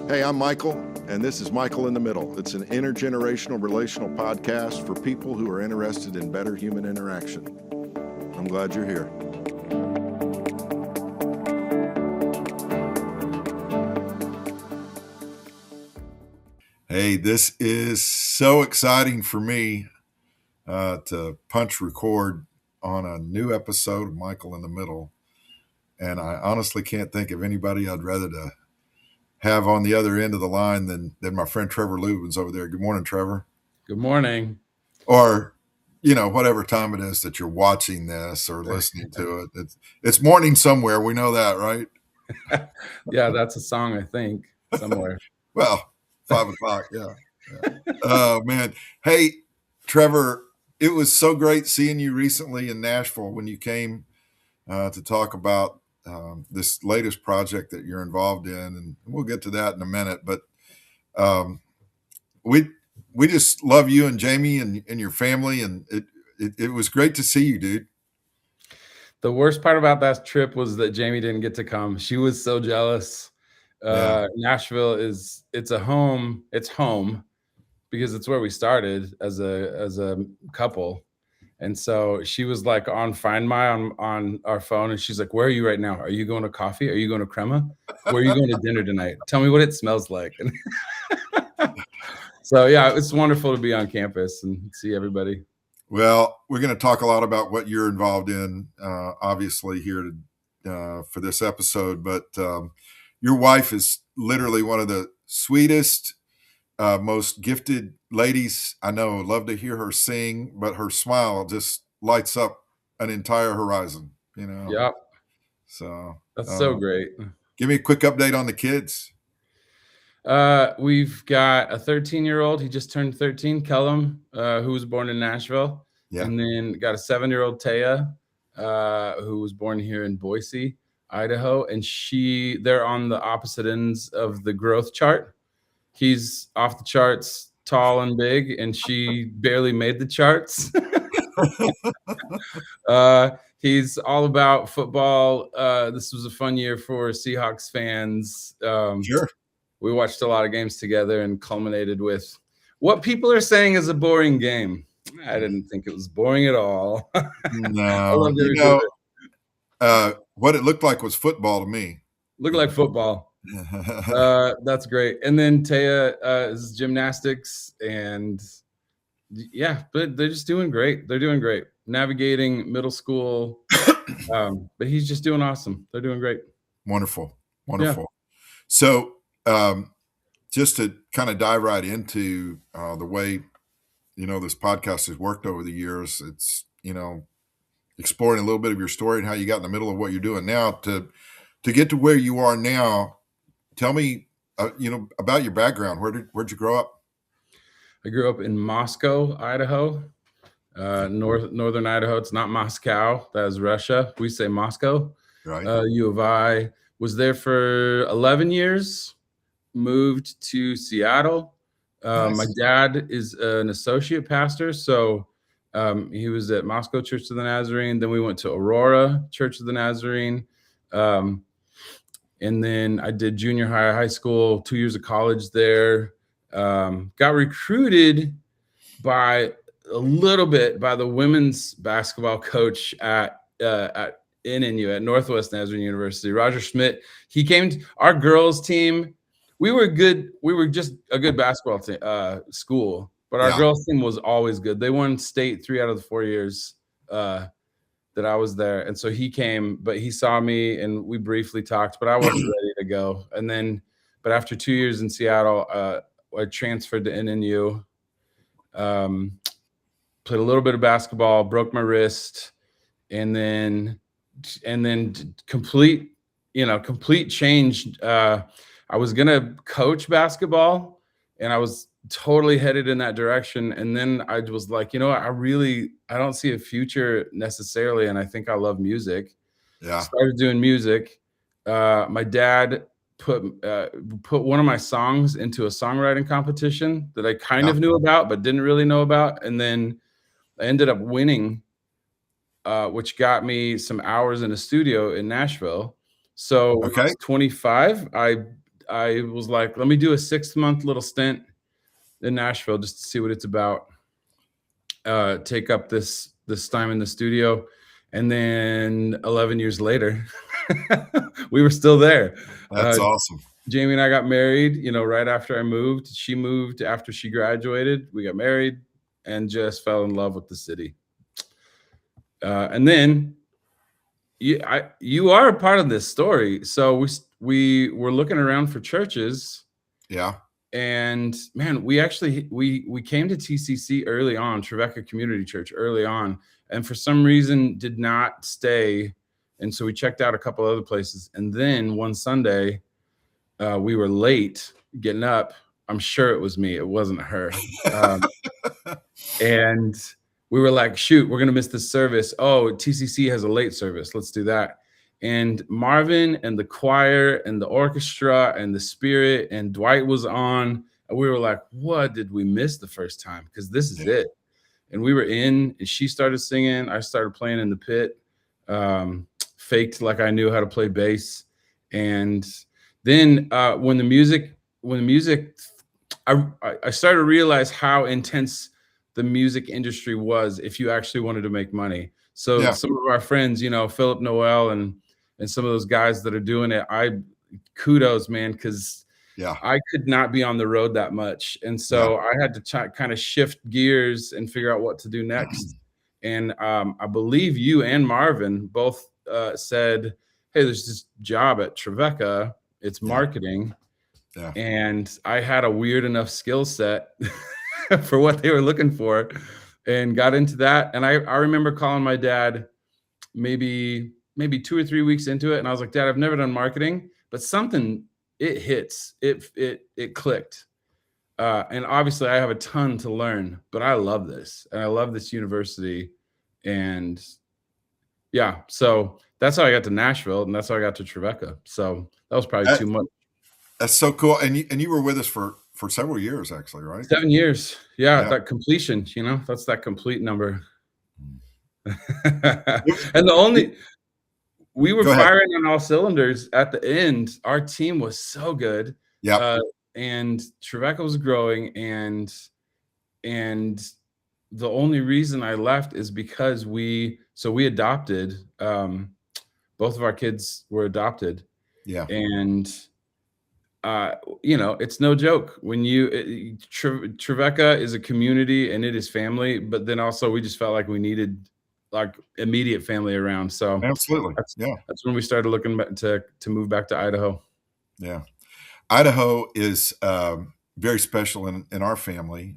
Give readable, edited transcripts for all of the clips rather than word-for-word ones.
Hey, I'm Michael, and this is Michael in the Middle. It's an intergenerational relational podcast for people who are interested in better human interaction. I'm glad you're here. Hey, this is so exciting for me to punch record on a new episode of Michael in the Middle. And I honestly can't think of anybody I'd rather to have on the other end of the line than my friend Trevor Lubiens over there. Good morning, Trevor. Good morning. Or, whatever time it is that you're watching this or listening to it. It's morning somewhere. We know that, right? Yeah, that's a song, I think, somewhere. Well, 5 o'clock. Yeah. Oh, man. Hey, Trevor, it was so great seeing you recently in Nashville when you came to talk about this latest project that you're involved in. And we'll get to that in a minute. But we just love you and Jamie and your family. And it was great to see you, dude. The worst part about that trip was that Jamie didn't get to come. She was so jealous. Nashville it's home because it's where we started as a couple. And so she was like on Find My on our phone, and she's like, "Where are you right now? Are you going to coffee? Are you going to crema? Where are you going to dinner tonight? Tell me what it smells like." So yeah, it's wonderful to be on campus and see everybody. Well, we're going to talk a lot about what you're involved in, obviously, here for this episode. But your wife is literally one of the sweetest, most gifted ladies I know. Love to hear her sing, but her smile just lights up an entire horizon, Yep. So that's so great. Give me a quick update on the kids. We've got a 13-year-old. He just turned 13, Kellum, who was born in Nashville. Yeah. And then got a 7-year-old, Taya, who was born here in Boise, Idaho. And they're on the opposite ends of the growth chart. He's off the charts, tall and big, and she barely made the charts. He's all about football. This was a fun year for Seahawks fans. Sure. We watched a lot of games together and culminated with what people are saying is a boring game. I didn't think it was boring at all. No, what it looked like was football to me. Looked like football. That's great. And then Taya is gymnastics, and yeah, but they're just doing great. They're doing great. Navigating middle school, but he's just doing awesome. They're doing great. Wonderful. Yeah. So just to kind of dive right into the way, this podcast has worked over the years, it's, exploring a little bit of your story and how you got in the middle of what you're doing now to get to where you are now. Tell me, about your background. Where'd you grow up? I grew up in Moscow, Idaho, northern Idaho. It's not Moscow. That is Russia. We say Moscow. Right. U of I. Was there for 11 years. Moved to Seattle. Nice. My dad is an associate pastor, so he was at Moscow Church of the Nazarene. Then we went to Aurora Church of the Nazarene. And then I did junior high school, 2 years of college there. Got recruited by the women's basketball coach at NNU, at Northwest Nazarene University, Roger Schmidt. He came to our girls team. We were good. We were just a good basketball school, but our girls team was always good. They won state 3 out of the 4 years that I was there. And so he came, but he saw me and we briefly talked, but I wasn't ready to go. And then, but after 2 years in Seattle, I transferred to NNU, played a little bit of basketball, broke my wrist, and then complete change. I was going to coach basketball and I was totally headed in that direction. And then I was like, I don't see a future necessarily. And I think I love music. Yeah. Started doing music. My dad put one of my songs into a songwriting competition that I kind of knew about, but didn't really know about. And then I ended up winning, which got me some hours in a studio in Nashville. So when I was 25, I was like, let me do a 6-month little stint in Nashville just to see what it's about. Take up this time in the studio, and then 11 years later, we were still there. That's awesome. Jamie and I got married, right after I moved. She moved after she graduated. We got married and just fell in love with the city. And then you are a part of this story. So we were looking around for churches. Yeah. And man, we came to TCC early on, Trevecca Community Church early on, and for some reason did not stay. And so we checked out a couple other places. And then one Sunday, we were late getting up. I'm sure it was me. It wasn't her. And we were like, shoot, we're going to miss this service. Oh, TCC has a late service. Let's do that. And Marvin and the choir and the orchestra and the spirit and Dwight was on. And we were like, what did we miss the first time? Because this is it. And we were in, and she started singing. I started playing in the pit, faked like I knew how to play bass. And then when the music, I started to realize how intense the music industry was if you actually wanted to make money. So some of our friends, Philip Noel and some of those guys that are doing it, kudos, man, because I could not be on the road that much. And so I had to kind of shift gears and figure out what to do next. And I believe you and Marvin both said, hey, there's this job at Trevecca. It's marketing. Yeah. And I had a weird enough skill set for what they were looking for and got into that. And I remember calling my dad maybe 2 or 3 weeks into it. And I was like, Dad, I've never done marketing, but something, it hits, it clicked. And obviously I have a ton to learn, but I love this and I love this university. And yeah, so that's how I got to Nashville and that's how I got to Trevecca. So that was probably too much. That's so cool. And you were with us for several years, actually, right? 7 years. Yeah. That completion, that's that complete number. And we were firing on all cylinders at the end. Our team was so good. Yeah. And Trevecca was growing. And the only reason I left is because we adopted, both of our kids were adopted. Yeah. And, it's no joke when Trevecca is a community and it is family, but then also we just felt like we needed like immediate family around. So absolutely. That's when we started looking to move back to Idaho. Yeah. Idaho is very special in our family.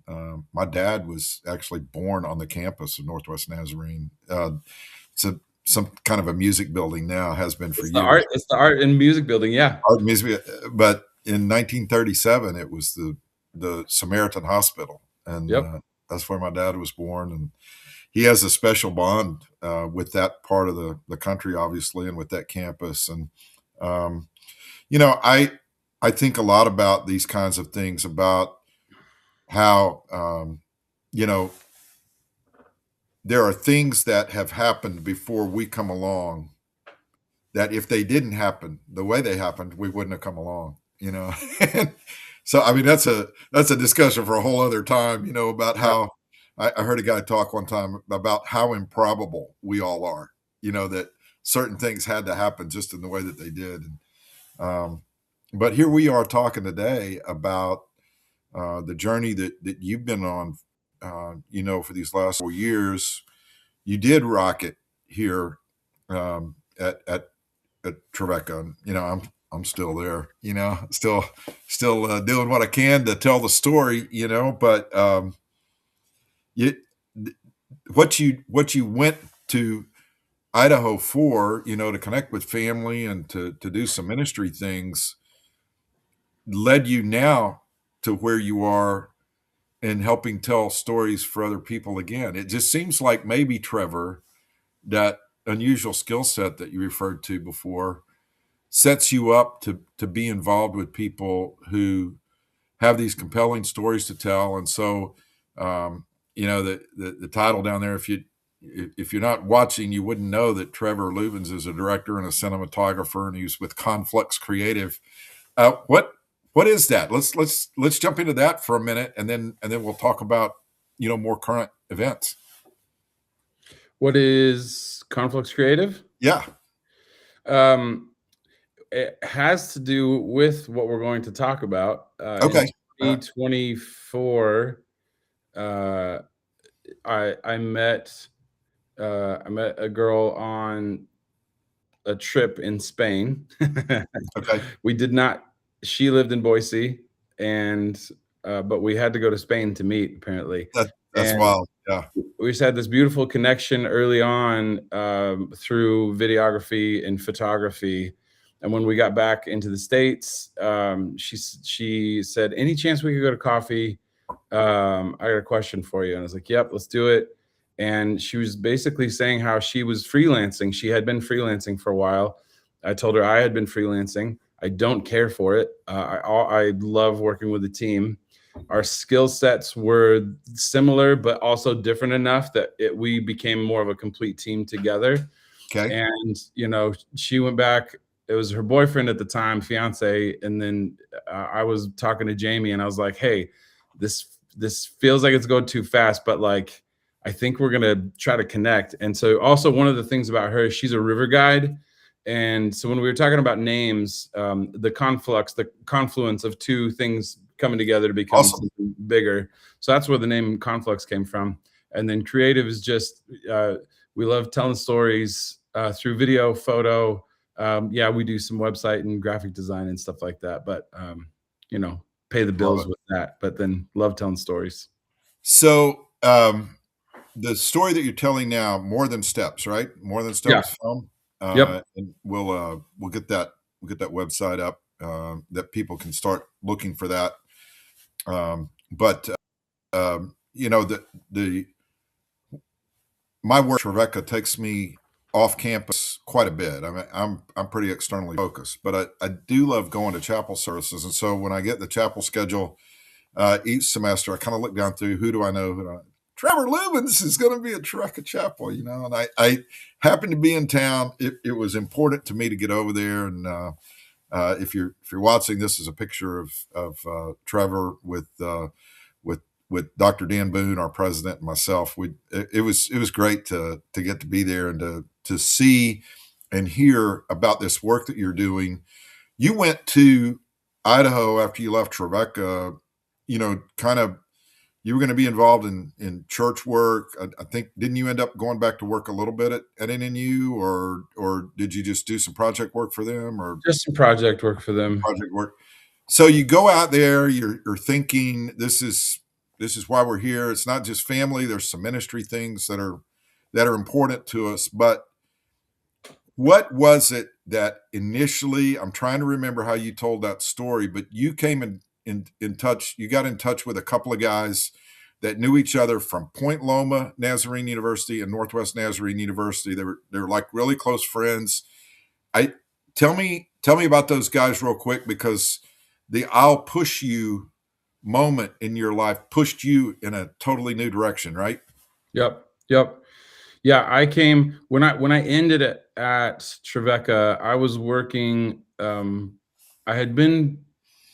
My dad was actually born on the campus of Northwest Nazarene. It's some kind of a music building now, has been for years. It's the art and music building. Yeah. Art and music. But in 1937, it was the Samaritan Hospital. And that's where my dad was born. And he has a special bond with that part of the country, obviously, and with that campus. And, I think a lot about these kinds of things, about how, there are things that have happened before we come along that if they didn't happen the way they happened, we wouldn't have come along, And so, I mean, that's a discussion for a whole other time, about how I heard a guy talk one time about how improbable we all are, that certain things had to happen just in the way that they did. But here we are talking today about the journey that you've been on, for these last 4 years. You did rock it here at Trevecca. I'm still there, still doing what I can to tell the story, but what you went to Idaho for, to connect with family and to do some ministry things, led you now to where you are in helping tell stories for other people again. It just seems like maybe, Trevor, that unusual skill set that you referred to before sets you up to be involved with people who have these compelling stories to tell. And so, the title down there, if you're not watching, you wouldn't know that Trevor Lubiens is a director and a cinematographer, and he's with Conflux Creative. What is that? Let's jump into that for a minute, and then we'll talk about more current events. What is Conflux Creative? Yeah. It has to do with what we're going to talk about. In Okay. 2024, I met a girl on a trip in Spain. Okay. We did not. She lived in Boise, and but we had to go to Spain to meet apparently, That's and wild. Yeah. we just had this beautiful connection early on through videography and photography. And when we got back into the States, she said, "Any chance we could go to coffee? I got a question for you." And I was like, "Yep, let's do it." And she was basically saying how she was freelancing. She had been freelancing for a while. I told her I had been freelancing. I don't care for it. I love working with a team. Our skill sets were similar, but also different enough that we became more of a complete team together. Okay. And, she went back. It was her boyfriend at the time, fiance. And then I was talking to Jamie and I was like, "Hey, this feels like it's going too fast, but like, I think we're going to try to connect." And so also one of the things about her, she's a river guide. And so when we were talking about names, the confluence of two things coming together to become Awesome. something bigger. So that's where the name Conflux came from. And then creative is just, we love telling stories through video, photo. Yeah, we do some website and graphic design and stuff like that, but, pay the Love bills it. with that, but then love telling stories. So, the story that you're telling now, More Than Steps, right? More Than Yeah. Steps film. Yep. And we'll get that website up that people can start looking for that. But the my work, Rebecca, takes me off campus quite a bit. I mean, I'm pretty externally focused, but I do love going to chapel services. And so when I get the chapel schedule each semester, I kind of look down through who do I know. Trevor Lubiens is going to be at Trevecca Chapel, and I happened to be in town. It was important to me to get over there. And if you're watching, this is a picture of Trevor with Dr. Dan Boone, our president, and myself. It was great to get to be there and to see and hear about this work that you're doing. You went to Idaho after you left Trevecca. Kind of you were going to be involved in church work. I think didn't you end up going back to work a little bit at NNU, or did you just do some project work for them, or Just some project work for them. project work? So you go out there, you're thinking this is why we're here. It's not just family. There's some ministry things that are important to us. But what was it that initially? I'm trying to remember how you told that story, but you came in touch. You got in touch with a couple of guys that knew each other from Point Loma Nazarene University and Northwest Nazarene University. They were like really close friends. I tell me about those guys real quick, because the "I'll push you" moment in your life pushed you in a totally new direction, right? Yep. Yep. Yeah, I came when I ended at Trevecca, I was working. I had been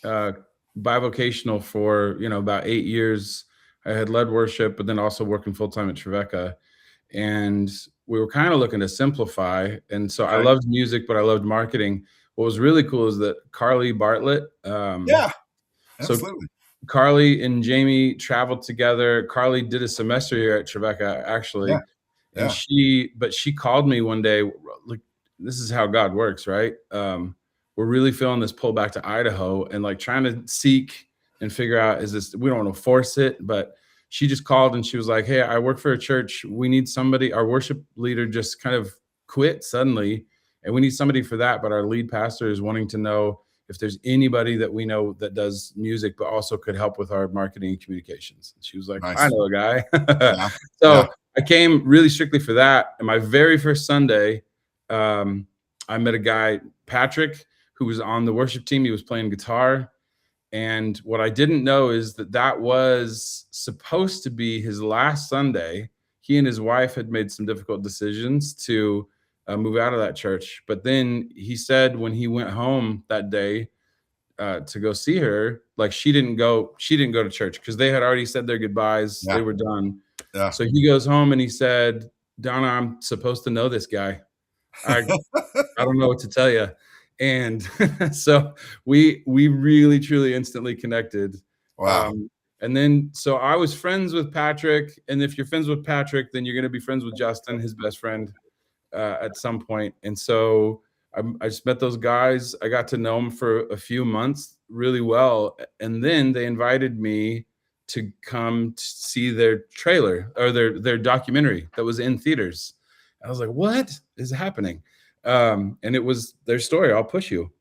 uh, bivocational for about 8 years. I had led worship, but then also working full time at Trevecca, and we were kind of looking to simplify. And so I Okay. loved music, but I loved marketing. What was really cool is that Carly Bartlett. Yeah, So absolutely. Carly and Jamie traveled together. Carly did a semester here at Trevecca, Yeah, actually, and yeah, she called me one day. Like, this is how God works, right? We're really feeling this pull back to Idaho, and like trying to seek and figure out, is this, we don't want to force it, but she just called and she was like, "Hey, I work for a church. We need somebody. Our worship leader just kind of quit suddenly, and we need somebody for that. But our lead pastor is wanting to know if there's anybody that we know that does music, but also could help with our marketing and communications." And she was like, "I nice. know a guy." Yeah, yeah, So I came really strictly for that. And my very first Sunday, I met a guy, Patrick, who was on the worship team. He was playing guitar. And what I didn't know is that was supposed to be his last Sunday. He and his wife had made some difficult decisions to move out of that church. But then he said when he went home that day, to go see her. Like she didn't go to church because they had already said their goodbyes. Yeah. They were done. Yeah. So he goes home and he said, Donna, I'm supposed to know this guy. I don't know what to tell you. And so we really truly instantly connected. Wow. And then so I was friends with Patrick, and if you're friends with Patrick, then you're going to be friends with Justin, his best friend, at some point. And so I just met those guys. I got to know them for a few months really well, and then they invited me to come to see their trailer or their documentary that was in theaters. I was like, what is happening? And it was their story, I'll Push You,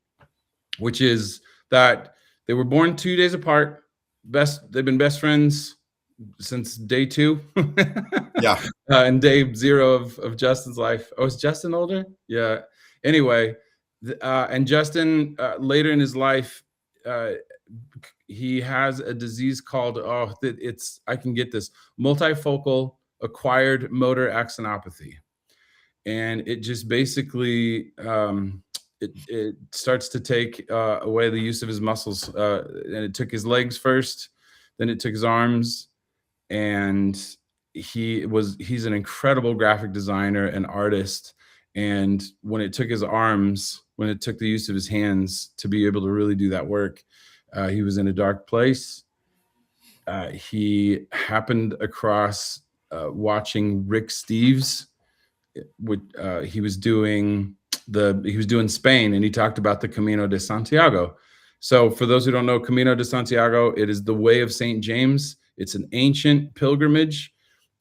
which is that they were born 2 days apart. They've been best friends since day 2. Yeah. And day 0 of Justin's life. Oh, is Justin older? Yeah. Anyway, and Justin later in his life, he has a disease called I can get this, multifocal acquired motor axonopathy, and it just basically it starts to take away the use of his muscles, and it took his legs first, then it took his arms, and he's an incredible graphic designer and artist. And when it took his arms, when it took the use of his hands to be able to really do that work, he was in a dark place. He happened across watching Rick Steves. He was doing Spain, and he talked about the Camino de Santiago. So for those who don't know, Camino de Santiago, it is the way of St. James. It's an ancient pilgrimage.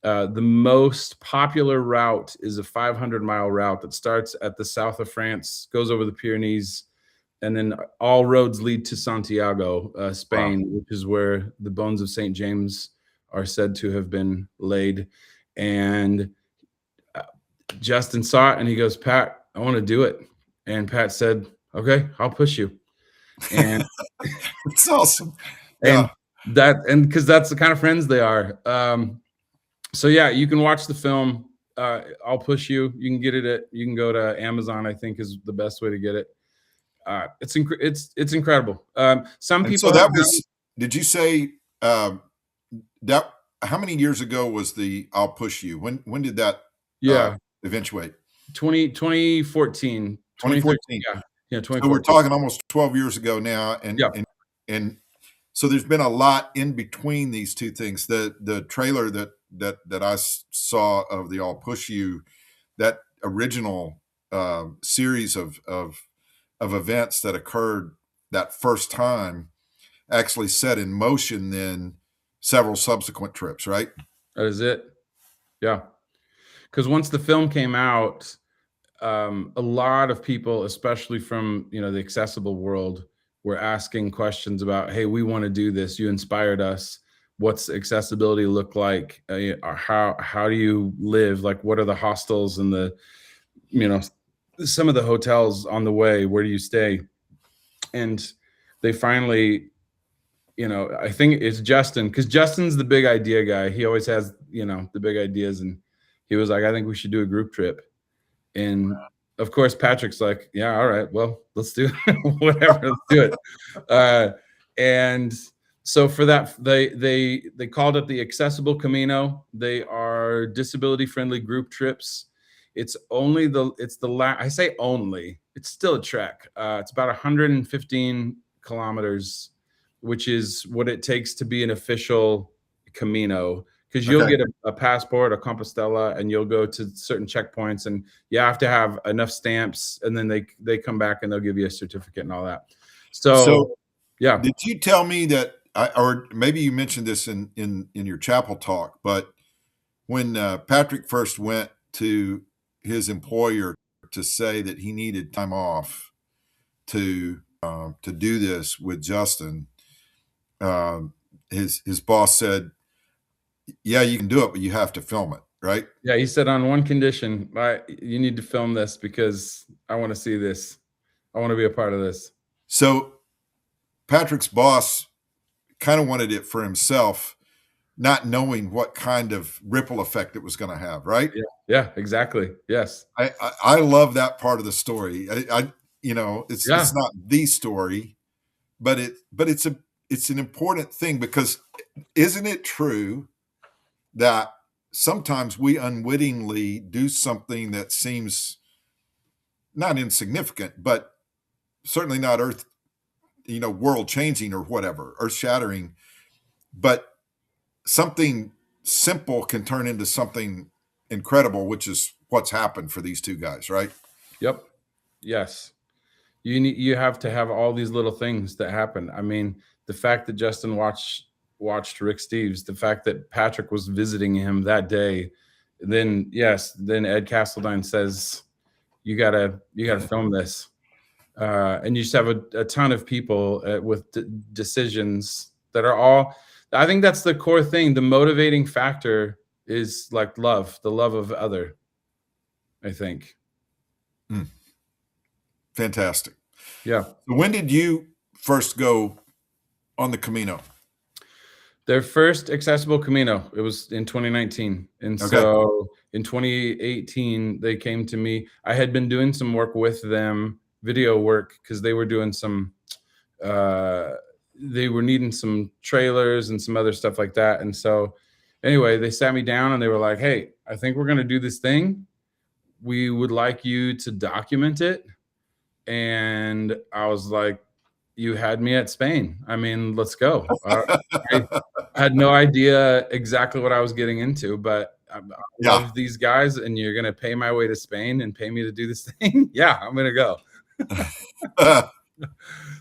The most popular route is a 500-mile route that starts at the south of France, goes over the Pyrenees, and then all roads lead to Santiago, Spain, wow, which is where the bones of St. James are said to have been laid. And Justin saw it and he goes, Pat, I want to do it. And Pat said, okay, I'll push you. And it's awesome. And because that's the kind of friends they are. So yeah, you can watch the film. I'll Push You. You can get it you can go to Amazon, I think is the best way to get it. It's incredible. Some people. So that was, did you say that how many years ago was the I'll Push You? When did that eventuate? 2014. 2014. Yeah, 2014. So we're talking almost 12 years ago now. And so there's been a lot in between these two things. The trailer that I saw of the I'll Push You, that original series of events that occurred that first time, actually set in motion then several subsequent trips, right? That is it. Yeah. Because once the film came out, a lot of people, especially from the accessible world, were asking questions about, hey, we want to do this. You inspired us. What's accessibility look like? How do you live? Like, what are the hostels and the, some of the hotels on the way? Where do you stay? And they finally, I think it's Justin, because Justin's the big idea guy. He always has, the big ideas. And he was like, I think we should do a group trip. And of course, Patrick's like, yeah, all right, well, let's do it. Whatever, let's do it. And so for that, they called it the Accessible Camino. They are disability-friendly group trips. It's I say only, it's still a trek. It's about 115 kilometers, which is what it takes to be an official Camino. Because you'll get a passport, a Compostela, and you'll go to certain checkpoints, and you have to have enough stamps, and then they come back and they'll give you a certificate and all that. So yeah. Did you tell me that, or maybe you mentioned this in your chapel talk, but when Patrick first went to his employer to say that he needed time off to do this with Justin, his boss said, yeah, you can do it, but you have to film it, right? Yeah, he said on one condition, you need to film this because I want to see this. I want to be a part of this. So Patrick's boss kind of wanted it for himself, not knowing what kind of ripple effect it was going to have, right? Yeah, exactly. Yes. I love that part of the story. It's not the story, but it's an important thing, because isn't it true that sometimes we unwittingly do something that seems not insignificant, but certainly not world changing or whatever, earth shattering, but something simple can turn into something incredible, which is what's happened for these two guys, right? Yep. Yes. You have to have all these little things that happen. I mean, the fact that Justin watched Rick Steves, the fact that Patrick was visiting him that day, then Ed Castledine says, you gotta film this. And you just have a ton of people with decisions that are all, I think that's the core thing. The motivating factor is like love, the love of other, I think. Fantastic. Yeah. So when did you first go on the Camino? Their first accessible Camino, it was in 2019. And Okay. so in 2018, they came to me. I had been doing some work with them, video work, because they were doing some, they were needing some trailers and some other stuff like that. And so anyway, they sat me down and they were like, hey, I think we're going to do this thing. We would like you to document it. And I was like, you had me at Spain. I mean, let's go. I had no idea exactly what I was getting into, but I love these guys, and you're going to pay my way to Spain and pay me to do this thing. Yeah, I'm going to go.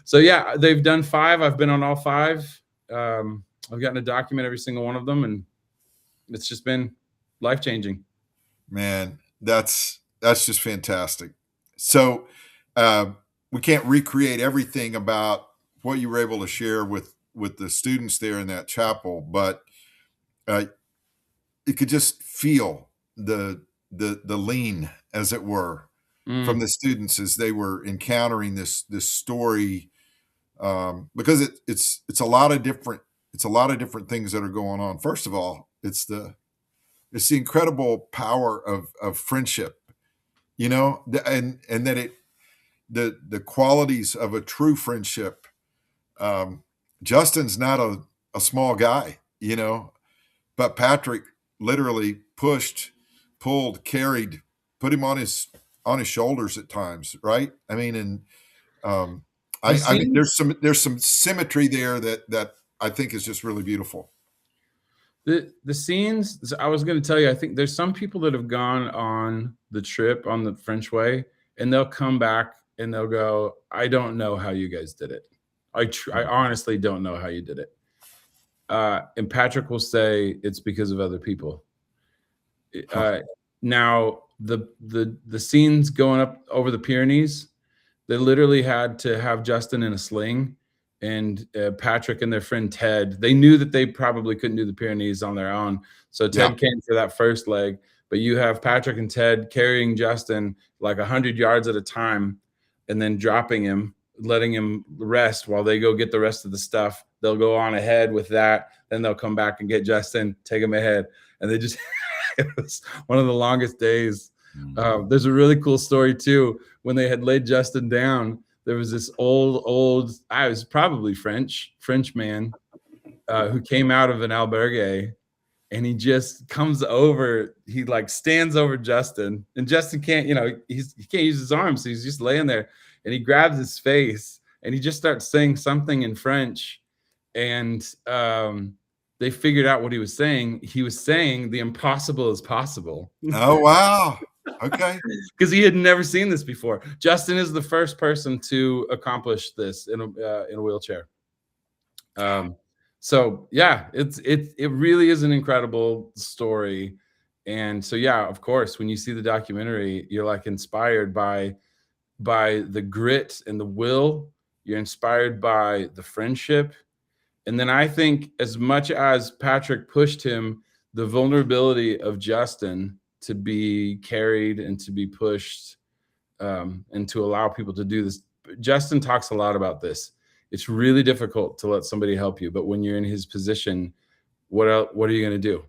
So yeah, they've done 5. I've been on all 5. I've gotten to document every single one of them, and it's just been life-changing. Man, that's just fantastic. So we can't recreate everything about what you were able to share with the students there in that chapel, but you could just feel the lean, as it were, from the students as they were encountering this story, because it's a lot of different things that are going on. First of all, it's the incredible power of friendship, and that the qualities of a true friendship. Justin's not a small guy, but Patrick literally pushed, pulled, carried, put him on his shoulders at times, right? I mean, and I mean, there's some symmetry there that I think is just really beautiful. The scenes, I was going to tell you, I think there's some people that have gone on the trip on the French way, and they'll come back and they'll go, I don't know how you guys did it. I honestly don't know how you did it. And Patrick will say it's because of other people. Now the scenes going up over the Pyrenees, they literally had to have Justin in a sling, and Patrick and their friend Ted, they knew that they probably couldn't do the Pyrenees on their own. So Ted came for that first leg, but you have Patrick and Ted carrying Justin like 100 yards at a time and then dropping him, letting him rest while they go get the rest of the stuff. They'll go on ahead with that. Then they'll come back and get Justin, take him ahead. And they just, it was one of the longest days. There's a really cool story too. When they had laid Justin down, there was this old, I was probably French man who came out of an albergue, and he just comes over. He like stands over Justin, and Justin can't, he can't use his arms. So he's just laying there, and he grabs his face and he just starts saying something in French. And they figured out what he was saying. He was saying the impossible is possible. Oh, wow. Okay. Because he had never seen this before. Justin is the first person to accomplish this in a wheelchair. So yeah, it really is an incredible story. And so yeah, of course, when you see the documentary, you're like inspired by the grit and the will. You're inspired by the friendship. And then I think as much as Patrick pushed him, the vulnerability of Justin to be carried and to be pushed and to allow people to do this. Justin talks a lot about this. It's really difficult to let somebody help you, but when you're in his position, what are you going to do?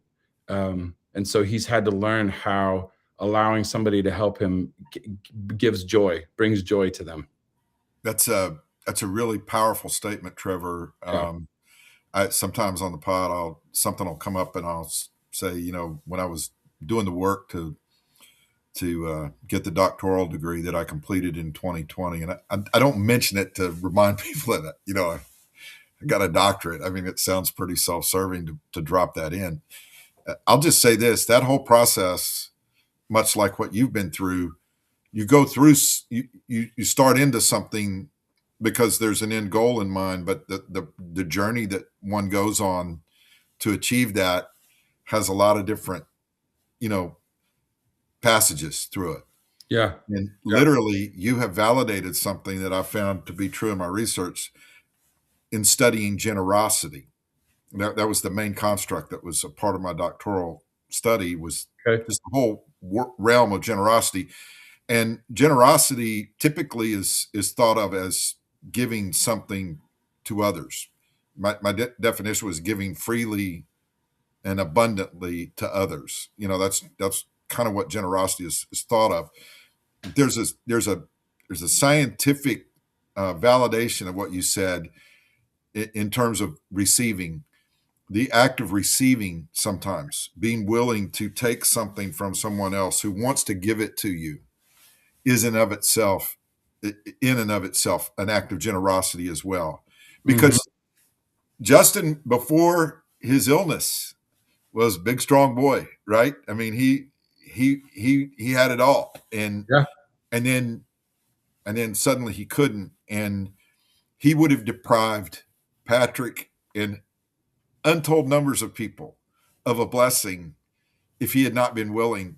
And so he's had to learn how allowing somebody to help him brings joy to them. That's that's a really powerful statement, Trevor. Yeah. I sometimes on the pod, something will come up and I'll say, when I was doing the work to get the doctoral degree that I completed in 2020, and I don't mention it to remind people that I got a doctorate. I mean, it sounds pretty self-serving to drop that in. I'll just say this: that whole process, much like what you've been through, you go through, you start into something because there's an end goal in mind, but the journey that one goes on to achieve that has a lot of different, you know, passages through it. Yeah. And Yeah. literally, you have validated something that I found to be true in my research in studying generosity. That was the main construct that was a part of my doctoral study, was Okay. just the whole realm of generosity. And generosity typically is thought of as giving something to others. My definition was giving freely and abundantly to others. That's kind of what generosity is thought of. There's a scientific validation of what you said in terms of receiving. The act of receiving, sometimes being willing to take something from someone else who wants to give it to you, is in and of itself an act of generosity as well. Hmm. Because Justin, before his illness, was a big strong boy, right? I mean, he had it all, Yeah. and then suddenly he couldn't, and he would have deprived Patrick and untold numbers of people of a blessing if he had not been willing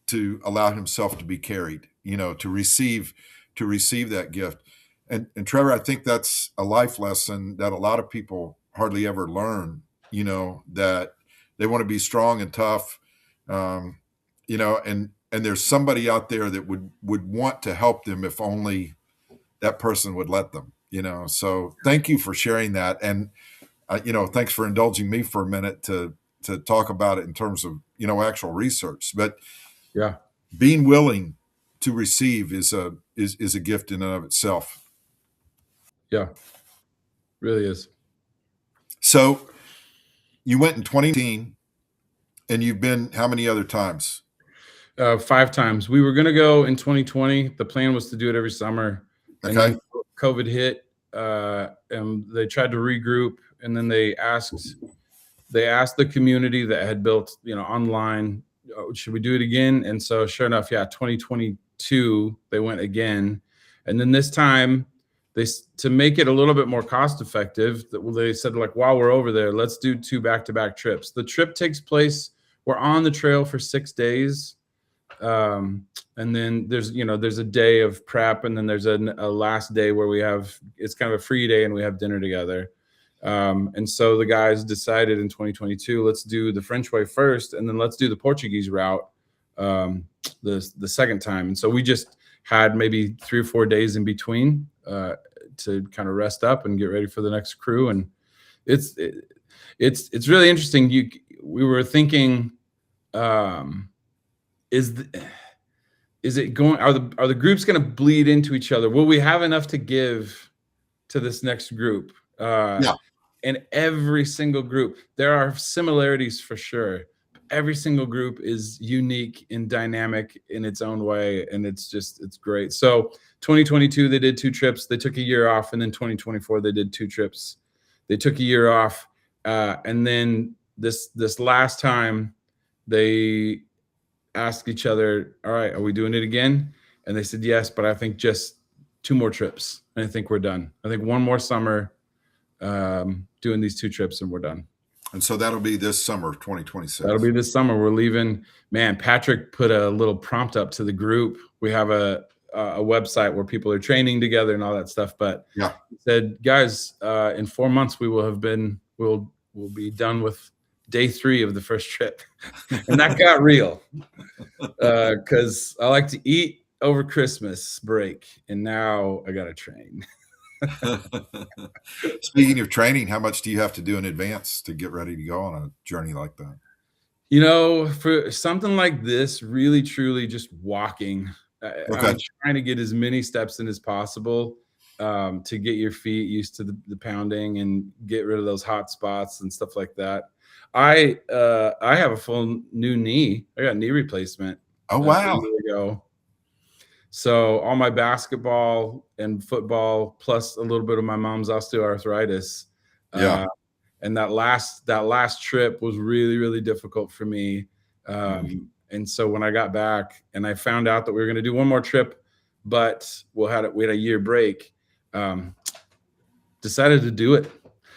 to allow himself to be carried, to receive that gift. And Trevor, I think that's a life lesson that a lot of people hardly ever learn, that they want to be strong and tough, and there's somebody out there that would want to help them if only that person would let them, so thank you for sharing that. And thanks for indulging me for a minute to talk about it in terms of actual research. But Yeah. being willing to receive is a gift in and of itself. Yeah. Really is. So you went in 2018, and you've been how many other times? 5 times. We were going to go in 2020. The plan was to do it every summer, and Okay. then COVID hit, and they tried to regroup, and then they asked the community that had built, online, "Oh, should we do it again?" And so, sure enough, yeah, 2022 they went again, and then this time to make it a little bit more cost effective, they said, like, while we're over there, let's do 2 back-to-back trips. The trip takes place. We're on the trail for 6 days, and then there's a day of prep, and then there's a last day where it's kind of a free day and we have dinner together. And so the guys decided in 2022, let's do the French way first, and then let's do the Portuguese route the second time. And so we just had maybe 3 or 4 days in between to kind of rest up and get ready for the next crew. And it's it's really interesting. We were thinking, is it going? Are the groups going to bleed into each other? Will we have enough to give to this next group? Yeah. And every single group, there are similarities for sure. Every single group is unique and dynamic in its own way, and it's great. So 2022 they did 2 trips. They took a year off, and then 2024 they did 2 trips. They took a year off, and then this last time they asked each other, "All right, are we doing it again?" And they said yes, but I think just 2 more trips, and I think we're done. I think one more summer, doing these 2 trips, and we're done. And so that'll be this summer, That'll 2026. be this summer. We're leaving. Man, Patrick put a little prompt up to the group. We have a website where people are training together and all that stuff. But Yeah. he said, guys, in 4 months we'll be done with day 3 of the first trip, and that got real because I like to eat over Christmas break, and now I got to train. Speaking of training, how much do you have to do in advance to get ready to go on a journey like that? For something like this, really, truly just walking. I'm Okay. trying to get as many steps in as possible. to get your feet used to the pounding and get rid of those hot spots and stuff like that. I have a full new knee. I got knee replacement Oh, a wow. year ago. So all my basketball and football, plus a little bit of my mom's osteoarthritis, Yeah. and that last trip was really, really difficult for me. Mm. And so when I got back and I found out that we were going to do one more trip, but we had a year break, decided to do it.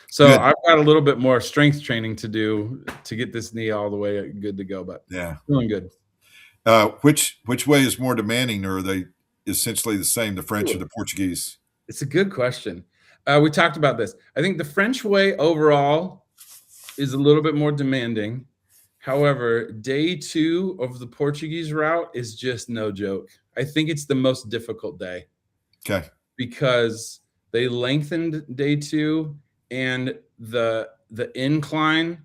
So Good. I've got a little bit more strength training to do to get this knee all the way good to go, but Yeah. feeling good. Which way is more demanding, or are they essentially the same, the French or the Portuguese? It's a good question. We talked about this. I think the French way overall is a little bit more demanding. However, day 2 of the Portuguese route is just no joke. I think it's the most difficult day. Okay. Because they lengthened day 2, and the incline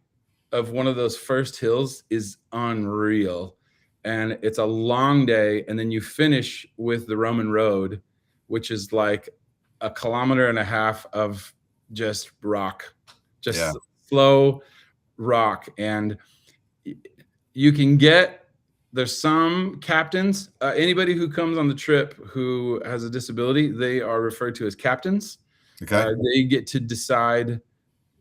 of one of those first hills is unreal. And it's a long day, and then you finish with the Roman road, which is like 1.5 kilometers of just rock, just slow rock. And you can get, there's some captains, anybody who comes on the trip who has a disability, they are referred to as captains. Okay. They get to decide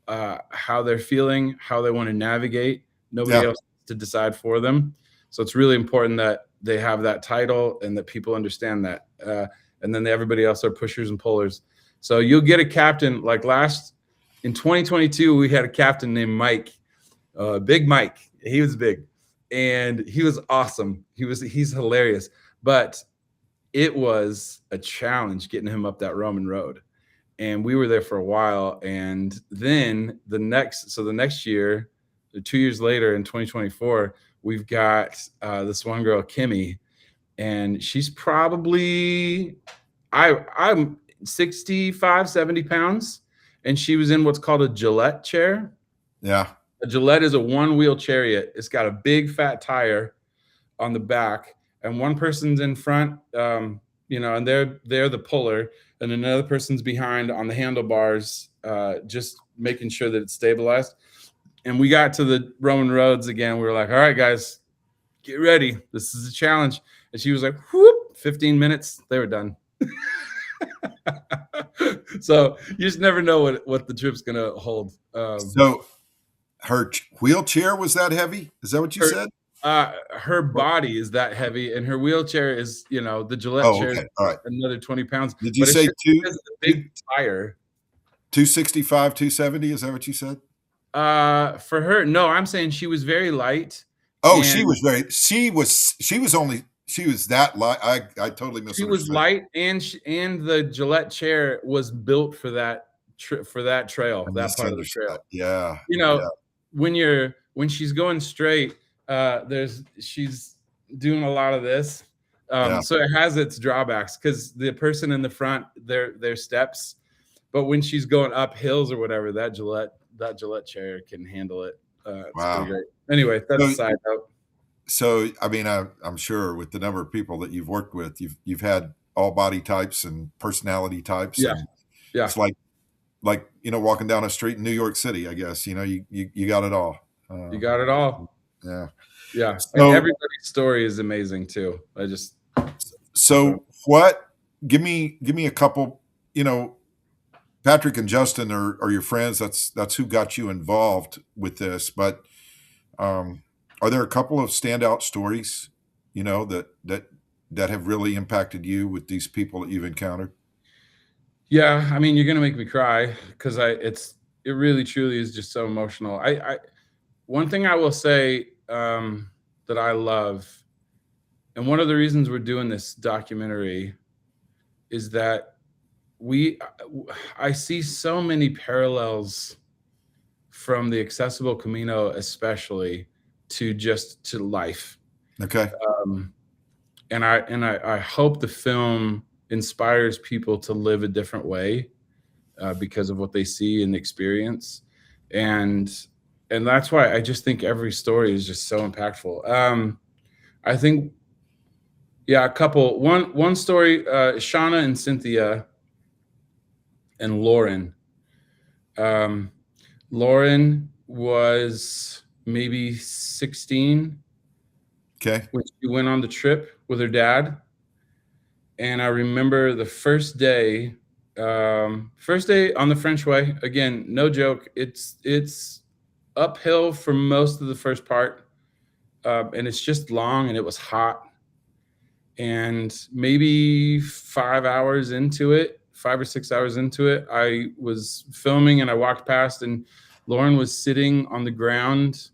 how they're feeling, how they want to navigate. Nobody else to decide for them. So it's really important that they have that title and that people understand that. And then everybody else are pushers and pullers. So you'll get a captain. Like in 2022, we had a captain named Mike, Big Mike. He was big and he was awesome. He's hilarious, but it was a challenge getting him up that Roman road. And we were there for a while. And then the next year, 2 years later in 2024, we've got this one girl, Kimmy, and she's probably, I'm 65, 70 pounds. And she was in what's called a Gillette chair. Yeah. A Gillette is a one-wheel chariot. It's got a big fat tire on the back, and one person's in front, and they're the puller, and another person's behind on the handlebars, just making sure that it's stabilized. And we got to the Roman roads again. We were like, all right, guys, get ready. This is a challenge. And she was like, whoop, 15 minutes. They were done. So you just never know what the trip's going to hold. So her wheelchair was that heavy? Is that what you said? Her body is that heavy, and her wheelchair is, the Gillette chair is another 20 pounds. Did you say a big tire? 265, 270? Is that what you said? For her, no, I'm saying she was very light. Oh, she was that light. I totally misunderstood. She was light, and the Gillette chair was built for that trail, that part of the trail. Yeah. When she's going straight, she's doing a lot of this. So it has its drawbacks because the person in the front, their steps, but when she's going up hills or whatever, that Gillette chair can handle it. It's pretty great. Anyway, that's a side note. So, I mean, I'm sure with the number of people that you've worked with, you've had all body types and personality types. Yeah. And yeah. It's like walking down a street in New York City, I guess, you got it all. You got it all. Yeah. Yeah. So, and everybody's story is amazing too. Give me a couple, Patrick and Justin are your friends. That's who got you involved with this. But are there a couple of standout stories, that have really impacted you with these people that you've encountered? Yeah, I mean, you're gonna make me cry because it really truly is just so emotional. One thing I will say that I love, and one of the reasons we're doing this documentary is that I see so many parallels from the accessible Camino, especially to life. Okay. And I hope the film inspires people to live a different way because of what they see and experience. And that's why I just think every story is just so impactful. I think, a couple, one story, Shauna and Cynthia, and Lauren. Um, Lauren was maybe 16 Okay. when she went on the trip with her dad. And I remember the first day on the French Way. Again, no joke. It's uphill for most of the first part, and it's just long, and it was hot. And maybe 5 hours into it, 5 or 6 hours into it, I was filming, and I walked past, and Lauren was sitting on the ground,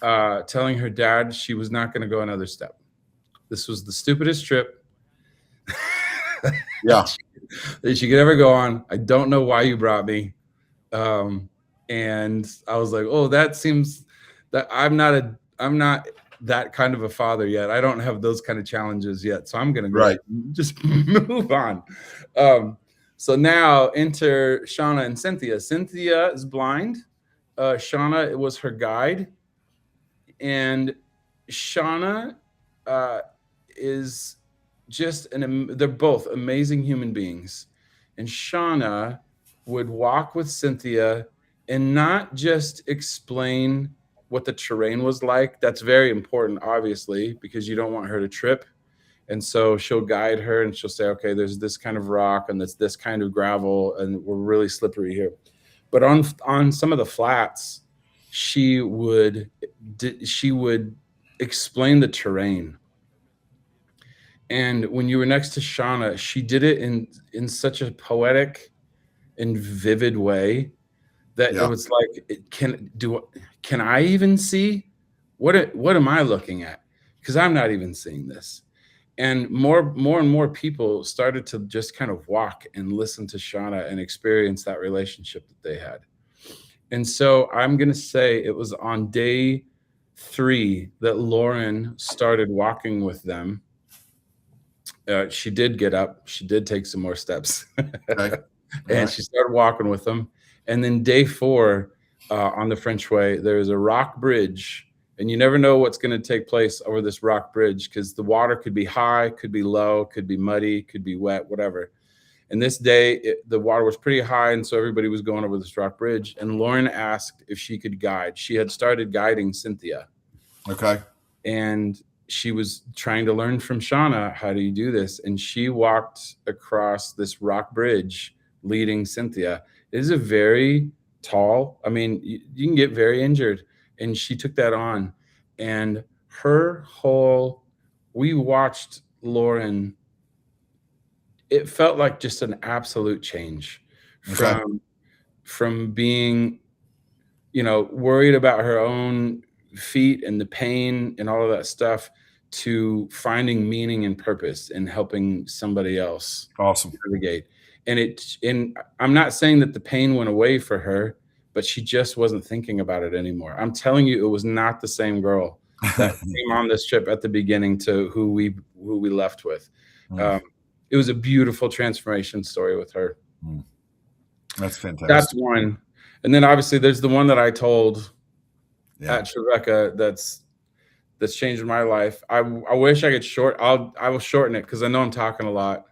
telling her dad she was not going to go another step. This was the stupidest trip Yeah. that she could ever go on. I don't know why you brought me. And I was like, oh, that seems that I'm not that kind of a father yet. I don't have those kind of challenges yet. So I'm going to go Right. just move on. So now enter Shauna and Cynthia. Cynthia is blind. Shauna was her guide. And Shauna is just they're both amazing human beings. And Shauna would walk with Cynthia and not just explain what the terrain was like. That's very important, obviously, because you don't want her to trip. And so she'll guide her, and she'll say, okay, there's this kind of rock and this kind of gravel, and we're really slippery here. But on some of the flats, she would explain the terrain. And when you were next to Shauna, she did it in such a poetic and vivid way that it Yeah. was like, can I even see what am I looking at? Because I'm not even seeing this. And more and more people started to just kind of walk and listen to Shauna and experience that relationship that they had. And so I'm going to say it was on day 3 that Lauren started walking with them. She did get up. She did take some more steps. Okay. And she started walking with them. And then day 4, on the French Way, there's a rock bridge. And you never know what's going to take place over this rock bridge, because the water could be high, could be low, could be muddy, could be wet, whatever. And this day, the water was pretty high, and so everybody was going over this rock bridge. And Lauren asked if she could guide. She had started guiding Cynthia. Okay. And she was trying to learn from Shauna, how do you do this? And she walked across this rock bridge leading Cynthia. It is a very tall, I mean, you can get very injured. And she took that on. And we watched Lauren, it felt like just an absolute change Okay. from being, worried about her own feet and the pain and all of that stuff, to finding meaning and purpose and helping somebody else Awesome. navigate. And I'm not saying that the pain went away for her, but she just wasn't thinking about it anymore. I'm telling you, it was not the same girl that came on this trip at the beginning to who we left with. It was a beautiful transformation story with her. That's fantastic. That's one. And then obviously there's the one that I told at Tribeca that's changed my life. I wish I could I will shorten it because I know I'm talking a lot.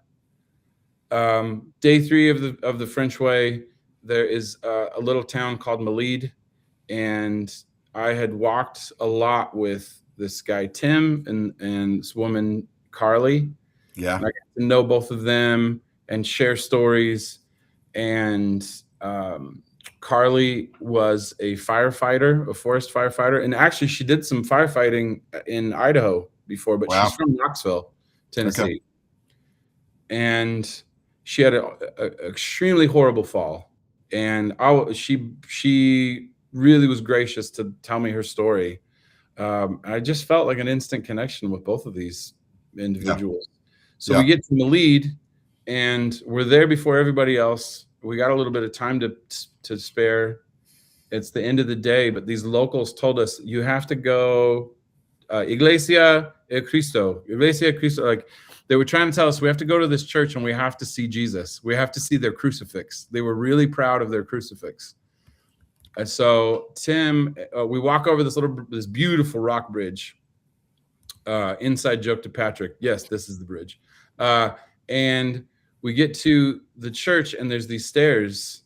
Day 3 of the French Way, there is a little town called Malide, and I had walked a lot with this guy Tim and this woman Carly. Yeah. And I got to know both of them and share stories. And Carly was a firefighter, a forest firefighter. And actually, she did some firefighting in Idaho before, but she's from Knoxville, Tennessee. Okay. And she had an extremely horrible fall. And she really was gracious to tell me her story. I just felt like an instant connection with both of these individuals. So we get to the lead, and we're there before everybody else. We got a little bit of time to spare. It's the end of the day, but these locals told us, you have to go Iglesia Cristo. Like, they were trying to tell us we have to go to this church and we have to see Jesus. We have to see their crucifix. They were really proud of their crucifix. And so Tim, we walk over this beautiful rock bridge. Inside joke to Patrick. Yes, this is the bridge. And we get to the church and there's these stairs.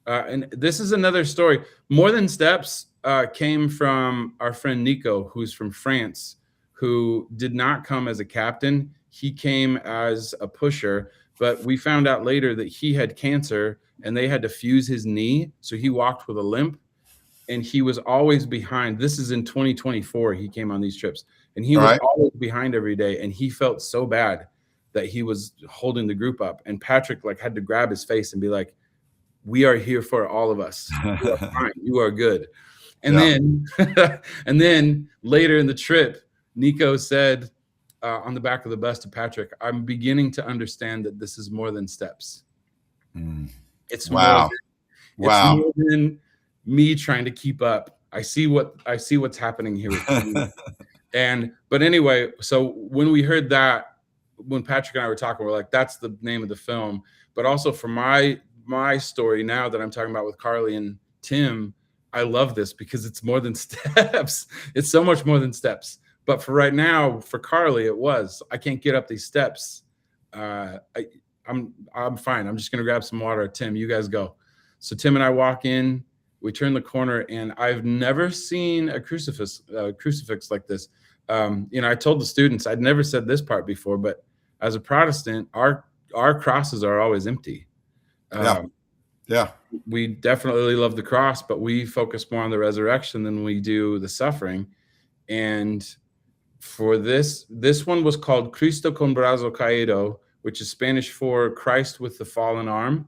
And this is another story. More Than Steps came from our friend Nico, who's from France, who did not come as a captain. He came as a pusher, but we found out later that he had cancer and they had to fuse his knee. So he walked with a limp, and he was always behind. This is in 2024. He came on these trips, and he All was right. always behind every day. And he felt so bad that he was holding the group up. And Patrick like had to grab his face and be like, "We are here for all of us. You are fine. You are good." And Yeah. then, and then later in the trip, Nico said on the back of the bus to Patrick, "I'm beginning to understand that this is more than steps. It's Wow. it's Wow. more than me trying to keep up. I see what's happening here with me." But anyway, so when we heard that, when Patrick and I were talking, we're like, that's the name of the film. But also for my story now that I'm talking about with Carly and Tim, I love this because it's more than steps. It's so much more than steps. But for right now, for Carly, I can't get up these steps. I'm fine. I'm just gonna grab some water. Tim, you guys go. So Tim and I walk in. We turn the corner, and I've never seen a crucifix like this. I told the students I'd never said this part before, but as a Protestant, our crosses are always empty. Yeah. We definitely love the cross, but we focus more on the resurrection than we do the suffering. And for this one was called Cristo con brazo caído, which is Spanish for Christ with the fallen arm.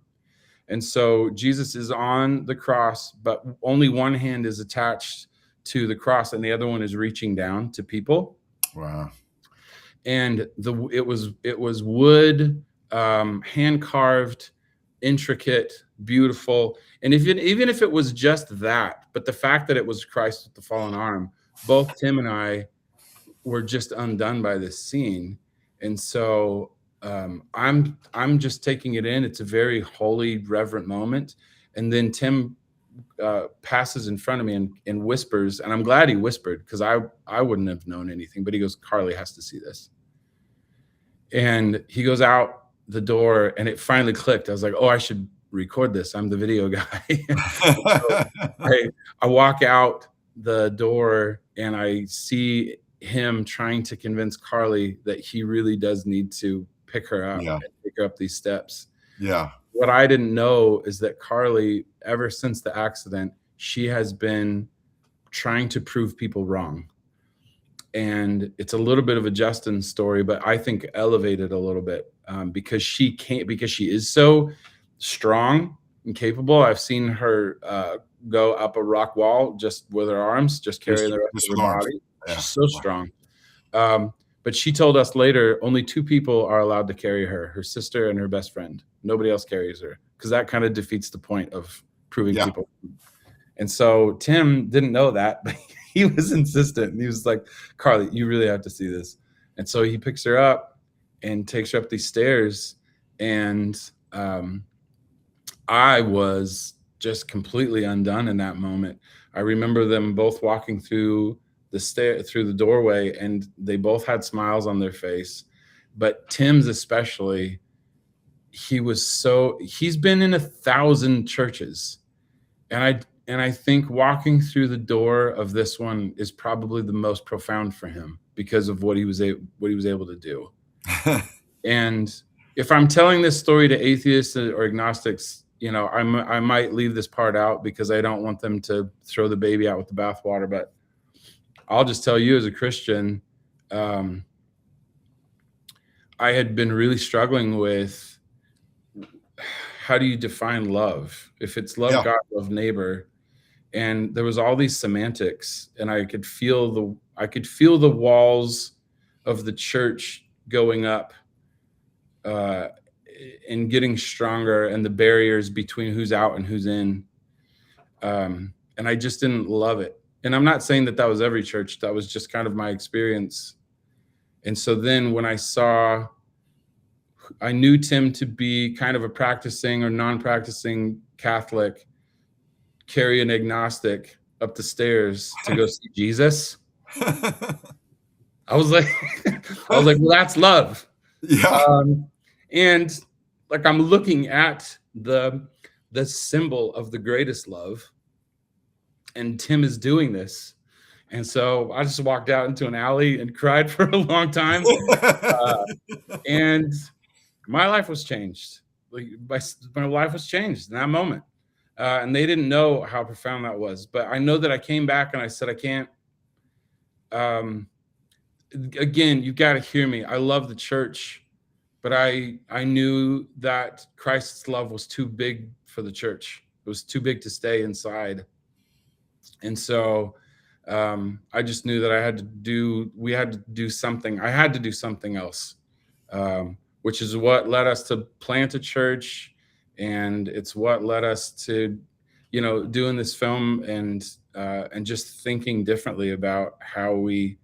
And so Jesus is on the cross, but only one hand is attached to the cross and the other one is reaching down to people. Wow. And it was wood, hand carved, intricate, beautiful. And even if it was just that, but the fact that it was Christ with the fallen arm, both Tim and I were just undone by this scene. And so I'm just taking it in. It's a very holy, reverent moment. And then Tim passes in front of me and whispers, and I'm glad he whispered because I wouldn't have known anything, but he goes, "Carly has to see this." And he goes out the door, and it finally clicked. I was like, "Oh, I should record this. I'm the video guy." So I walk out the door and I see him trying to convince Carly that he really does need to pick her up and take her up these steps. Yeah. What I didn't know is that Carly, ever since the accident, she has been trying to prove people wrong. And it's a little bit of a Justin story, but I think elevated a little bit because she is so strong and capable. I've seen her go up a rock wall just with her arms, just carrying the rest of her body. Yeah. She's so strong. But she told us later, only two people are allowed to carry her, her sister and her best friend. Nobody else carries her because that kind of defeats the point of proving people. And so Tim didn't know that, but he was insistent. And he was like, "Carly, you really have to see this." And so he picks her up and takes her up these stairs. And I was just completely undone in that moment. I remember them both walking through the doorway, and they both had smiles on their face. But Tim's especially, he's been in 1,000 churches. And I think walking through the door of this one is probably the most profound for him because of what he was able to do. And if I'm telling this story to atheists or agnostics, I might leave this part out because I don't want them to throw the baby out with the bathwater. But I'll just tell you, as a Christian, I had been really struggling with how do you define love? If it's love God, love neighbor. And there was all these semantics, and I could feel the walls of the church going up and getting stronger, and the barriers between who's out and who's in. And I just didn't love it. And I'm not saying that was every church. That was just kind of my experience. And so then when I knew Tim to be kind of a practicing or non-practicing Catholic, carry an agnostic up the stairs to go see Jesus. I was like, well, that's love. Yeah. And like I'm looking at the symbol of the greatest love, and Tim is doing this. And so I just walked out into an alley and cried for a long time. And my life was changed. Like my life was changed in that moment. And they didn't know how profound that was. But I know that I came back and I said, I can't. Again, you got to hear me. I love the church, but I knew that Christ's love was too big for the church. It was too big to stay inside. And so I just knew that we had to do something. I had to do something else, which is what led us to plant a church. And it's what led us to, doing this film and just thinking differently about how we,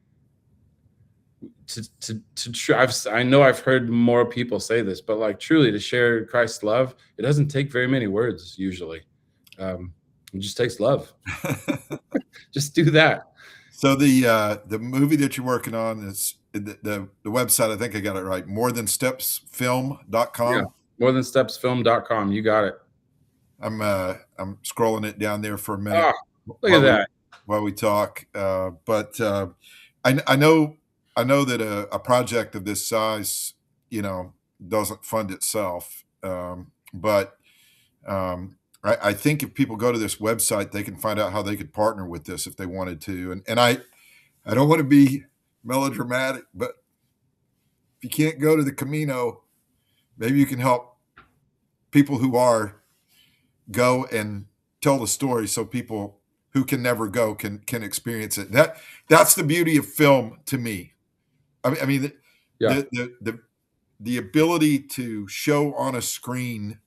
to try. I know I've heard more people say this, but like truly to share Christ's love, it doesn't take very many words usually. It just takes love. Just do that. So the movie that you're working on is the website. I think I got it right. Morethanstepsfilm.com. Yeah. Morethanstepsfilm.com. You got it. I'm scrolling it down there for a minute. Oh, look at that. While we talk. But I know that a project of this size, doesn't fund itself. But I think if people go to this website, they can find out how they could partner with this if they wanted to. And I don't want to be melodramatic, but if you can't go to the Camino, maybe you can help people who are go and tell the story so people who can never go can experience it. That's the beauty of film to me. I mean, Yeah. the ability to show on a screen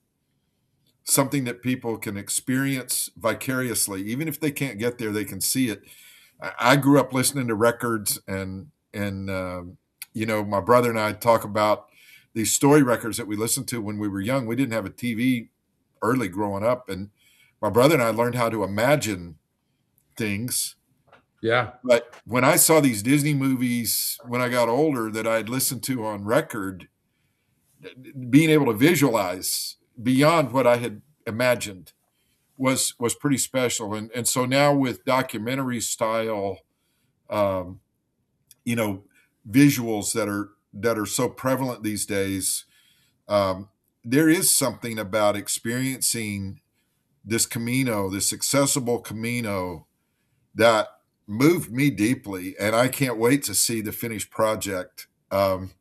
something that people can experience vicariously, even if they can't get there, they can see it. I grew up listening to records, and my brother and I talk about these story records that we listened to when we were young. We didn't have a TV early growing up, and my brother and I learned how to imagine things. Yeah. But when I saw these Disney movies when I got older that I had listened to on record, being able to visualize beyond what I had imagined was pretty special. And so now with documentary style, visuals that are so prevalent these days, there is something about experiencing this Camino, this accessible Camino, that moved me deeply, and I can't wait to see the finished project. I'm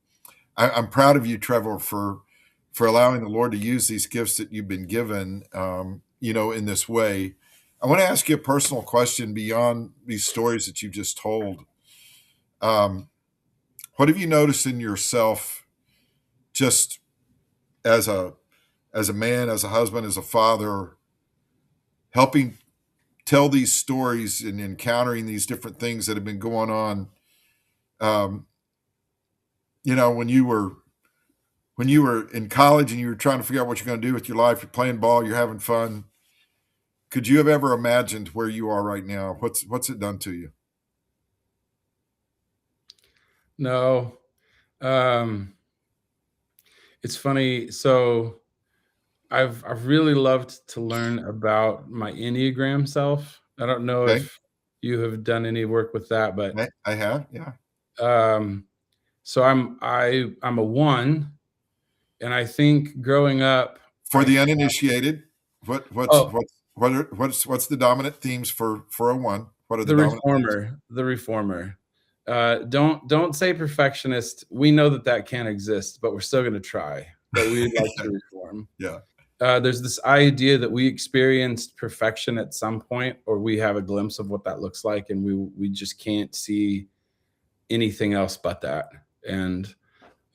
proud of you, Trevor, for allowing the Lord to use these gifts that you've been given, in this way. I want to ask you a personal question beyond these stories that you've just told. What have you noticed in yourself, just as a man, as a husband, as a father, helping tell these stories and encountering these different things that have been going on? When you were in college and you were trying to figure out what you're going to do with your life, you're playing ball, you're having fun. Could you have ever imagined where you are right now? What's it done to you? No. It's funny. So I've really loved to learn about my Enneagram self. I don't know Okay. if you have done any work with that, but I have, yeah. So I'm a 1, and I think growing up, For the uninitiated, what's the dominant themes for a 1? What are the dominant themes? The reformer. Don't say perfectionist. We know that can't exist, but we're still going to try. But we'd like to reform. Yeah. There's this idea that we experienced perfection at some point, or we have a glimpse of what that looks like, and we just can't see anything else but that. And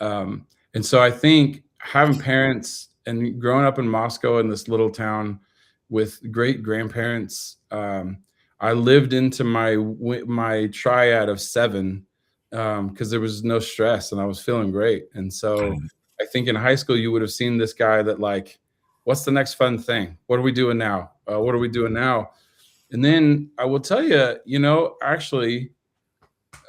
so I think having parents and growing up in Moscow in this little town with great grandparents, I lived into my triad of 7 because there was no stress and I was feeling great. And so I think in high school you would have seen this guy that like, what's the next fun thing? What are we doing now? What are we doing now? And then I will tell you, actually,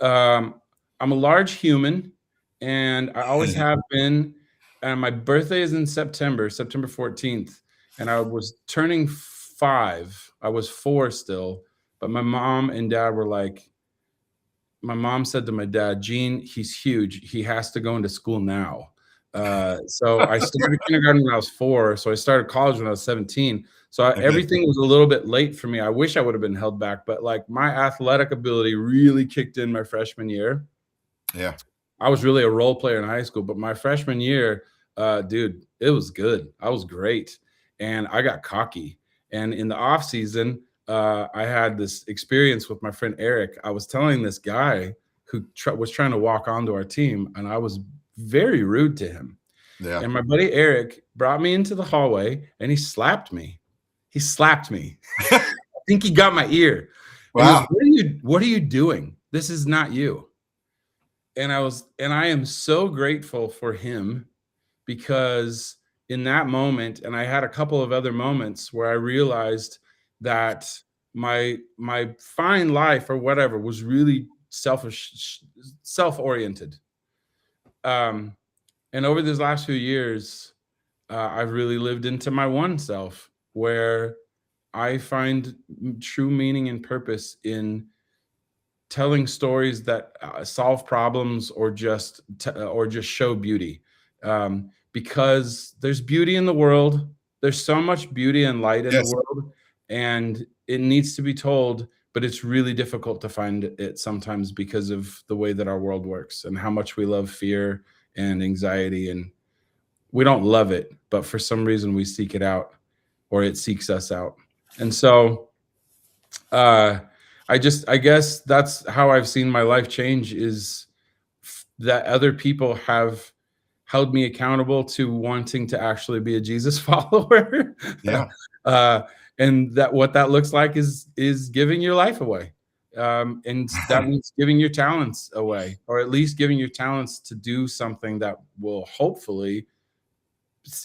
I'm a large human, and I always have been. and my birthday is in September 14th, and I was turning 5. I was 4 still, but my mom and dad were like, my mom said to my dad, "Gene, he's huge. He has to go into school now." So I started kindergarten when I was 4. So I started college when I was 17. So Okay. everything was a little bit late for me. I wish I would have been held back, but like my athletic ability really kicked in my freshman year. Yeah. I was really a role player in high school, but my freshman year, dude, it was good. I was great, and I got cocky. And in the off season, I had this experience with my friend Eric. I was telling this guy who was trying to walk onto our team, and I was very rude to him. Yeah. And my buddy Eric brought me into the hallway, and he slapped me. He slapped me. I think he got my ear, and he goes, Wow. What are you doing? This is not you." And I am so grateful for him, because in that moment, and I had a couple of other moments where I realized that my fine life or whatever was really self-oriented. um and over these last few years, I've really lived into my one self, where I find true meaning and purpose in telling stories that solve problems, or just show beauty, because there's beauty in the world. There's so much beauty and light in the Yes. world, and it needs to be told, but it's really difficult to find it sometimes because of the way that our world works and how much we love fear and anxiety. And we don't love it, but for some reason we seek it out, or it seeks us out. And so, uh I guess that's how I've seen my life change, is that other people have held me accountable to wanting to actually be a Jesus follower. Yeah. uh and that what that looks like is giving your life away. And that means giving your talents away, or at least giving your talents to do something that will hopefully,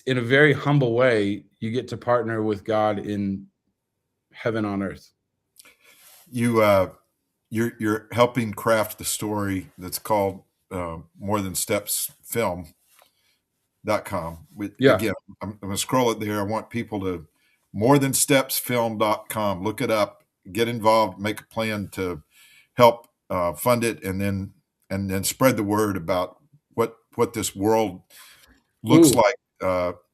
in a very humble way, you get to partner with God in heaven on earth. You you're helping craft the story that's called More Than Steps Film.com. Yeah. Again, I'm going to scroll it there. I want people to more than steps film.com. Look it up, get involved, make a plan to help fund it, and then spread the word about what this world looks Ooh. like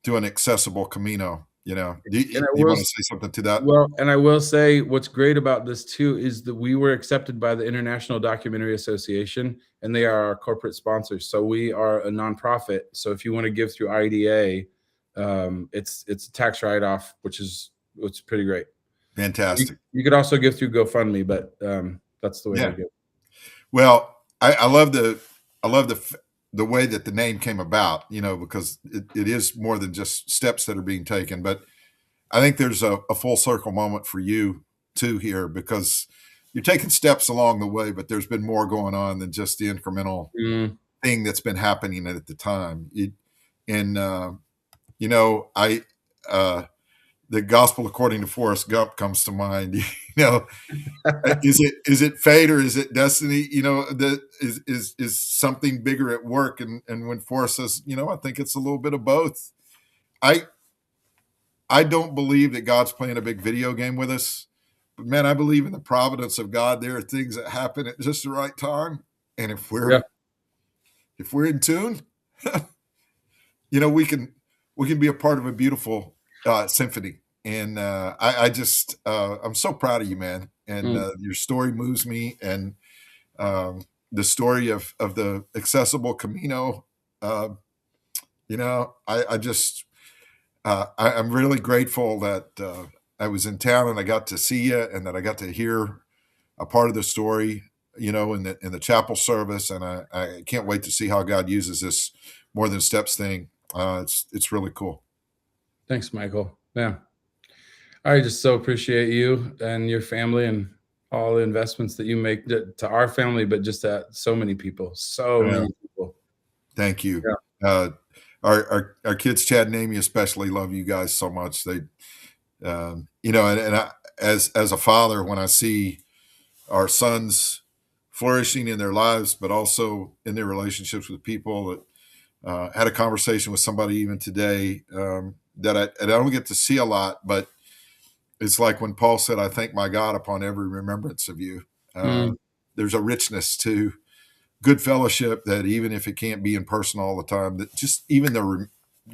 to an accessible Camino. You know, And I you will want to say something to that? Well, and I will say what's great about this too is that we were accepted by the International Documentary Association, and they are our corporate sponsors. So we are a nonprofit. So if you want to give through IDA, it's a tax write-off, which is pretty great. Fantastic. You could also give through GoFundMe, but that's the way I Yeah. give. Well, I love the way that the name came about, you know, because it is more than just steps that are being taken. But I think there's a full circle moment for you too here, because you're taking steps along the way, but there's been more going on than just the incremental Mm. thing that's been happening at the time. And you know, the gospel according to Forrest Gump comes to mind. You know, is it fate or is it destiny? You know, that is something bigger at work. And when Forrest says, you know, I think it's a little bit of both. I I don't believe that God's playing a big video game with us, but man, I believe in the providence of God. There are things that happen at just the right time, and Yeah. if we're in tune, you know, we can be a part of a beautiful symphony. And I just I'm so proud of you, man. And Mm. your story moves me, and the story of the accessible Camino. Uh, you know, I just I'm really grateful that I was in town and I got to see you, and that I got to hear a part of the story. You know, in the chapel service, and I can't wait to see how God uses this more than steps thing. It's really cool. Thanks, Michael. Yeah. I just so appreciate you and your family and all the investments that you make to our family, but just to so many people, so Yeah. many people. Thank you. Yeah. Uh, our kids, Chad and Amy, especially love you guys so much. They, you know, and I, as a father, when I see our sons flourishing in their lives, but also in their relationships with people, Had a conversation with somebody even today that I don't get to see a lot, but it's like when Paul said, "I thank my God upon every remembrance of you." Uh, Mm, there's a richness to good fellowship that even if it can't be in person all the time, that just even the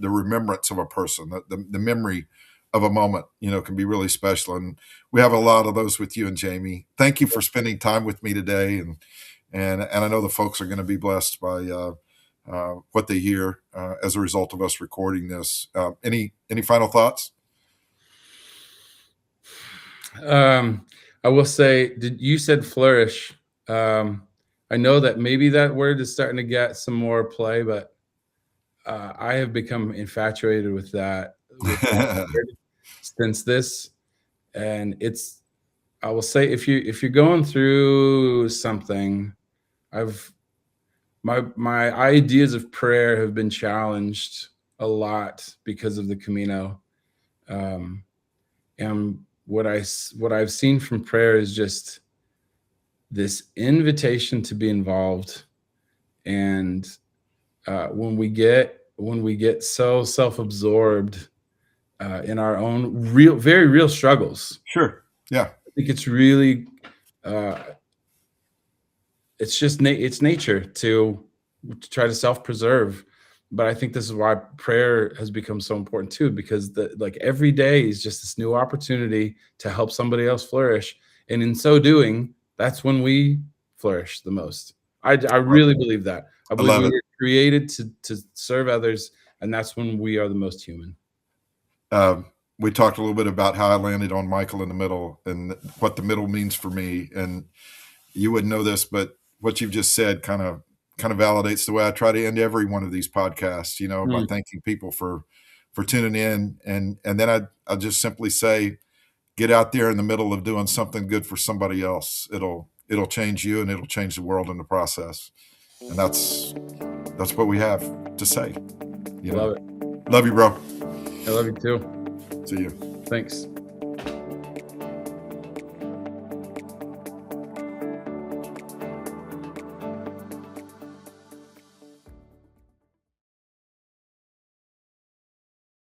remembrance of a person, the memory of a moment, can be really special. And we have a lot of those with you and Jamie. Thank you for spending time with me today, and I know the folks are going to be blessed by what they hear as a result of us recording this. Any final thoughts? I will say, you said flourish? Um, I know that maybe that word is starting to get some more play, but I have become infatuated with that word since this, and it's. I will say, if you're going through something, I've my ideas of prayer have been challenged a lot because of the Camino. Um, and what I've seen from prayer is just this invitation to be involved. And when we get so self-absorbed in our own very real struggles, Sure. Yeah. I think it's really uh, it's just it's nature to try to self-preserve. But I think this is why prayer has become so important too, because like every day is just this new opportunity to help somebody else flourish, and in so doing, that's when we flourish the most. I really believe that. I I believe love we it. were created to serve others, and that's when we are the most human. We talked a little bit about how I landed on Michael in the middle and what the middle means for me. And you wouldn't know this, but what you've just said kind of validates the way I try to end every one of these podcasts. By Mm, thanking people for tuning in, and then I just simply say, get out there in the middle of doing something good for somebody else. It'll change you, and it'll change the world in the process. And that's what we have to say. You I love know, it. love you, bro. I love you too. See you. Thanks.